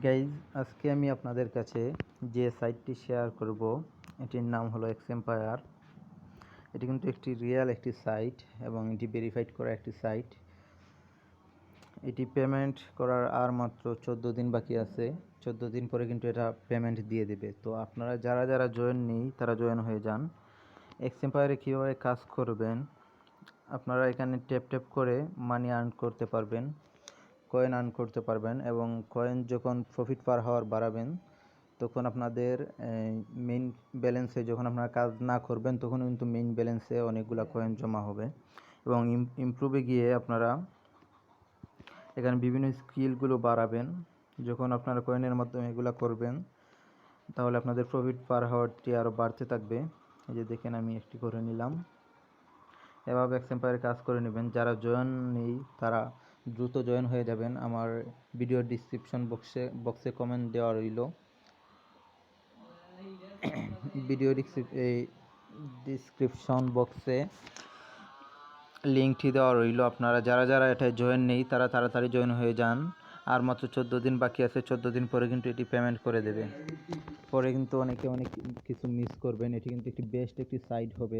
Guys, আজকে আমি আপনাদের কাছে যে সাইটটি শেয়ার করব এটির নাম হলো এক্সএম্পায়ার। এটি কিন্তু একটি রিয়েল একটি সাইট এবং এটি ভেরিফাইড করা একটি সাইট। এটি পেমেন্ট করার আর মাত্র 14 দিন বাকি আছে। 14 দিন পরে কিন্তু এটা পেমেন্ট দিয়ে দেবে। তো আপনারা যারা যারা জয়েন নেই তারা জয়েন হয়ে যান। এক্সএম্পায়ারে কীভাবে কাজ করবেন, আপনারা এখানে ট্যাপ ট্যাপ করে মানি আর্ন করতে পারবেন, কয়েন আর্ন করতে পারবেন এবং কয়েন যখন প্রফিট পার হাওয়ার বাড়াবেন তখন আপনাদের মেইন ব্যালেন্সে, যখন আপনারা কাজ না করবেন তখন কিন্তু মেইন ব্যালেন্সে অনেকগুলো কয়েন জমা হবে এবং ইমপ্রুভে গিয়ে আপনারা এখানে বিভিন্ন স্কিলগুলো বাড়াবেন। যখন আপনারা কয়েনের মাধ্যমে এগুলো করবেন তাহলে আপনাদের প্রফিট পার হাওয়ারটি আরও বাড়তে থাকবে। এই যে দেখেন, আমি একটি করে নিলাম। এভাবে এক্সএম্পায়ারে কাজ করে নেবেন। যারা জয়েন নেই তারা দ্রুত জয়েন হয়ে যাবেন। আমার ভিডিওর ডিসক্রিপশন বক্সে কমেন্ট দেওয়া রইল, ডিসক্রিপশন বক্সে লিঙ্কটি দেওয়া রইল। আপনারা যারা যারা এটায় জয়েন নেই তারা তাড়াতাড়ি জয়েন হয়ে যান। আর মাত্র 14 দিন বাকি আছে। 14 দিন পরে কিন্তু এটি পেমেন্ট করে দেবে। পরে কিন্তু অনেকে অনেক কিছু মিস করবেন। এটি কিন্তু একটি বেস্ট একটি সাইট হবে।